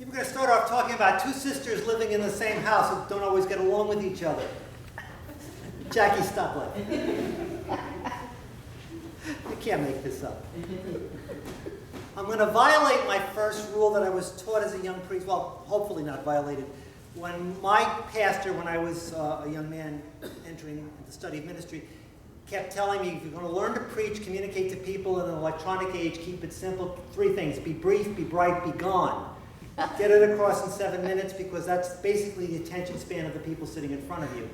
We're going to start off talking about two sisters living in the same house who don't always get along with each other. Jackie, stop laughing. You can't make this up. I'm going to violate my first rule that I was taught as a young priest. Well, hopefully not violated. When my pastor, when I was a young man entering the study of ministry, kept telling me, if you're going to learn to preach, communicate to people in an electronic age, keep it simple. 3 things: be brief, be bright, be gone. Get it across in 7 minutes, because that's basically the attention span of the people sitting in front of you.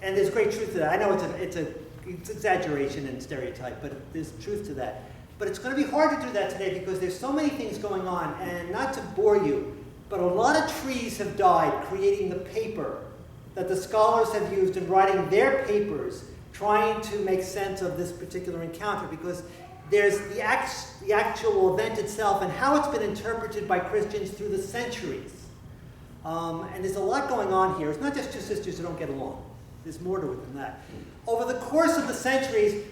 And there's great truth to that. I know it's exaggeration and stereotype, but there's truth to that. But it's going to be hard to do that today because there's so many things going on. And not to bore you, but a lot of trees have died creating the paper that the scholars have used in writing their papers, trying to make sense of this particular encounter, because there's the actual event itself and how it's been interpreted by Christians through the centuries. And there's a lot going on here. It's not just two sisters who don't get along. There's more to it than that. Over the course of the centuries,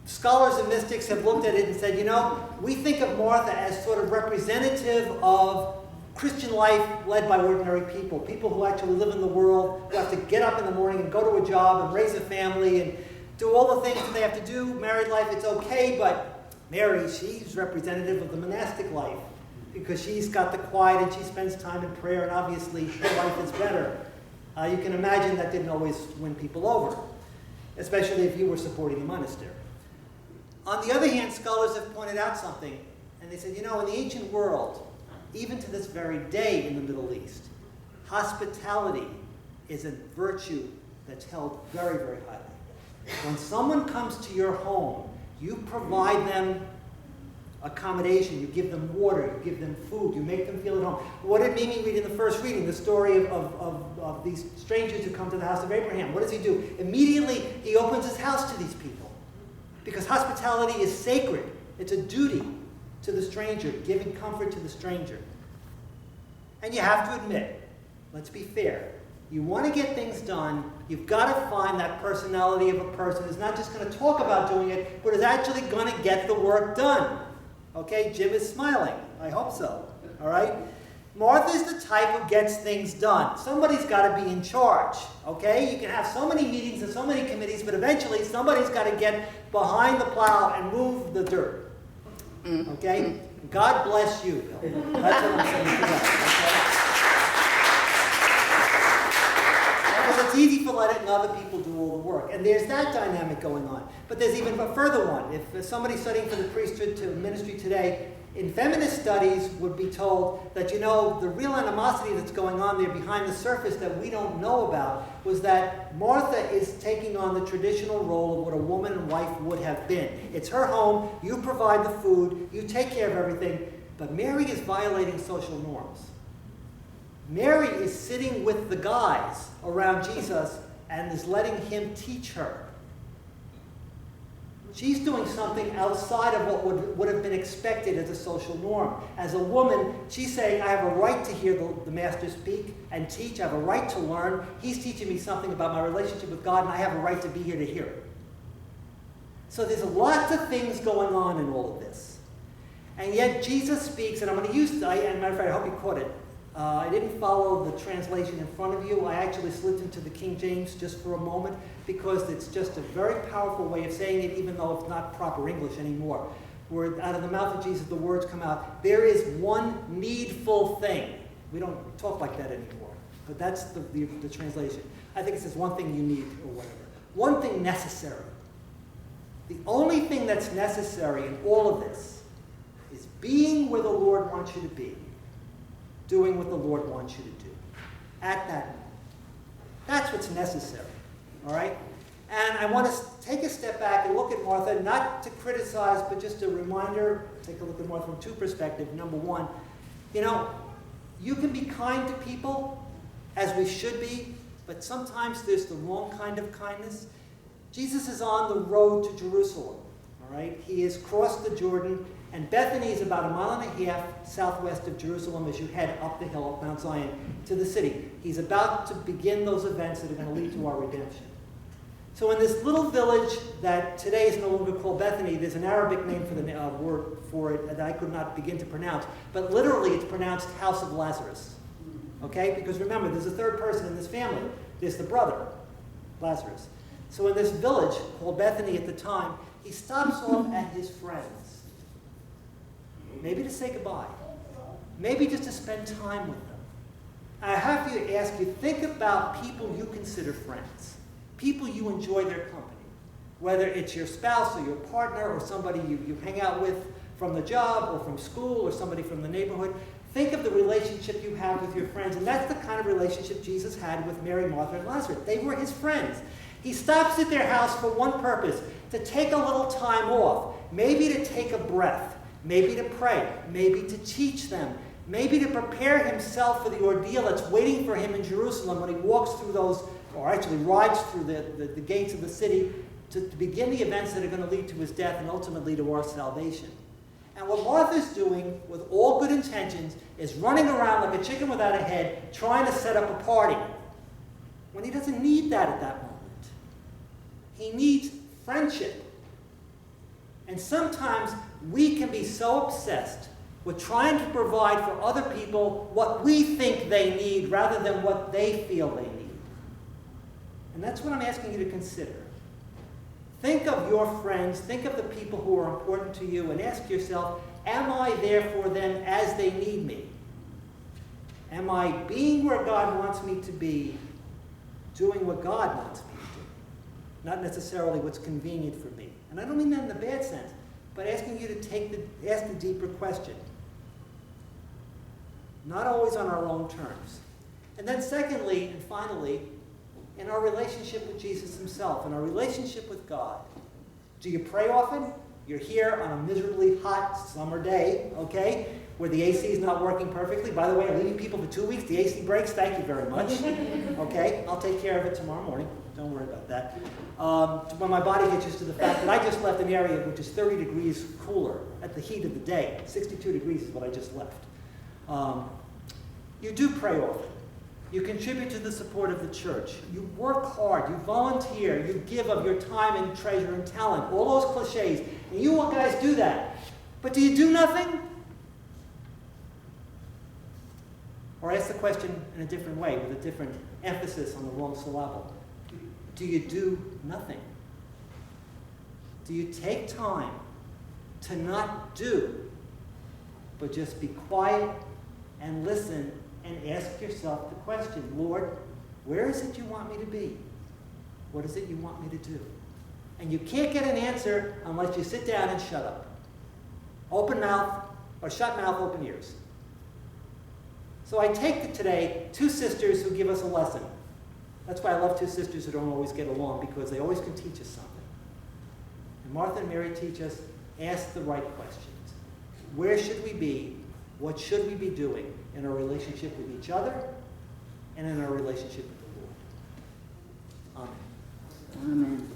scholars and mystics have looked at it and said, you know, we think of Martha as sort of representative of Christian life led by ordinary people, people who actually live in the world, who have to get up in the morning and go to a job and raise a family and do all the things that they have to do. Married life, it's okay, but Mary, she's representative of the monastic life because she's got the quiet and she spends time in prayer, and obviously her life is better. You can imagine that didn't always win people over, especially if you were supporting a monastery. On the other hand, scholars have pointed out something, and they said, you know, in the ancient world, even to this very day in the Middle East, hospitality is a virtue that's held very, very highly. When someone comes to your home, you provide them accommodation, you give them water, you give them food, you make them feel at home. What did Mimi read in the first reading? The story of these strangers who come to the house of Abraham. What does he do? Immediately, he opens his house to these people. Because hospitality is sacred. It's a duty to the stranger, giving comfort to the stranger. And you have to admit, let's be fair, you want to get things done, you've got to find that personality of a person who's not just going to talk about doing it, but is actually going to get the work done. Okay, Jim is smiling. I hope so. All right? Martha's the type who gets things done. Somebody's got to be in charge. Okay? You can have so many meetings and so many committees, but eventually somebody's got to get behind the plow and move the dirt. Okay? God bless you, Bill. That's what I'm saying to that. Okay? Because it's easy for letting other people do all the work. And there's that dynamic going on. But there's even a further one. If somebody's studying for the priesthood to ministry today, in feminist studies would be told that, you know, the real animosity that's going on there behind the surface that we don't know about was that Martha is taking on the traditional role of what a woman and wife would have been. It's her home, you provide the food, you take care of everything, but Mary is violating social norms. Mary is sitting with the guys around Jesus and is letting him teach her. She's doing something outside of what would have been expected as a social norm. As a woman, she's saying, I have a right to hear the master speak and teach. I have a right to learn. He's teaching me something about my relationship with God, and I have a right to be here to hear it. So there's lots of things going on in all of this. And yet Jesus speaks, and I'm going to use, and matter of fact, I hope you caught it. I didn't follow the translation in front of you. I actually slipped into the King James just for a moment because it's just a very powerful way of saying it, even though it's not proper English anymore. Where out of the mouth of Jesus the words come out, there is one needful thing. We don't talk like that anymore, but that's the translation. I think it says one thing you need or whatever. One thing necessary. The only thing that's necessary in all of this is being where the Lord wants you to be. Doing what the Lord wants you to do at that moment. That's what's necessary, all right? And I want to take a step back and look at Martha, not to criticize, but just a reminder, take a look at Martha from 2 perspectives. Number one, you know, you can be kind to people, as we should be, but sometimes there's the wrong kind of kindness. Jesus is on the road to Jerusalem, all right? He has crossed the Jordan, and Bethany is about 1.5 miles southwest of Jerusalem as you head up the hill, up Mount Zion, to the city. He's about to begin those events that are going to lead to our redemption. So in this little village that today is no longer called Bethany, there's an Arabic name for the word for it that I could not begin to pronounce. But literally it's pronounced House of Lazarus. Okay? Because remember, there's a third person in this family. There's the brother, Lazarus. So in this village called Bethany at the time, he stops off at his friends. Maybe to say goodbye. Maybe just to spend time with them. I have to ask you, think about people you consider friends. People you enjoy their company. Whether it's your spouse or your partner or somebody you hang out with from the job or from school or somebody from the neighborhood. Think of the relationship you have with your friends. And that's the kind of relationship Jesus had with Mary, Martha, and Lazarus. They were his friends. He stops at their house for one purpose, to take a little time off. Maybe to take a breath. Maybe to pray. Maybe to teach them. Maybe to prepare himself for the ordeal that's waiting for him in Jerusalem when he walks through those, or actually rides through the gates of the city to begin the events that are going to lead to his death and ultimately to our salvation. And what Martha's doing, with all good intentions, is running around like a chicken without a head, trying to set up a party. When he doesn't need that at that moment. He needs friendship. And sometimes we can be so obsessed with trying to provide for other people what we think they need rather than what they feel they need. And that's what I'm asking you to consider. Think of your friends, think of the people who are important to you, and ask yourself, am I there for them as they need me? Am I being where God wants me to be, doing what God wants me to do? Not necessarily what's convenient for me. And I don't mean that in the bad sense, but asking you to ask the deeper question. Not always on our own terms. And then secondly, and finally, in our relationship with Jesus himself, in our relationship with God. Do you pray often? You're here on a miserably hot summer day, okay, where the AC is not working perfectly. By the way, I'm leaving people for 2 weeks. The AC breaks. Thank you very much. Okay, I'll take care of it tomorrow morning. Don't worry about that. When my body gets used to the fact that I just left an area which is 30 degrees cooler at the heat of the day. 62 degrees is what I just left. You do pray often. You contribute to the support of the church. You work hard. You volunteer. You give of your time and treasure and talent. All those cliches. And you guys do that. But do you do nothing? Or ask the question in a different way, with a different emphasis on the wrong syllable. Do you do nothing? Do you take time to not do, but just be quiet and listen and ask yourself the question, Lord, where is it you want me to be? What is it you want me to do? And you can't get an answer unless you sit down and shut up. Open mouth, or shut mouth, open ears. So I take today two sisters who give us a lesson. That's why I love two sisters who don't always get along, because they always can teach us something. And Martha and Mary teach us, ask the right questions. Where should we be? What should we be doing in our relationship with each other and in our relationship with the Lord? Amen. Amen.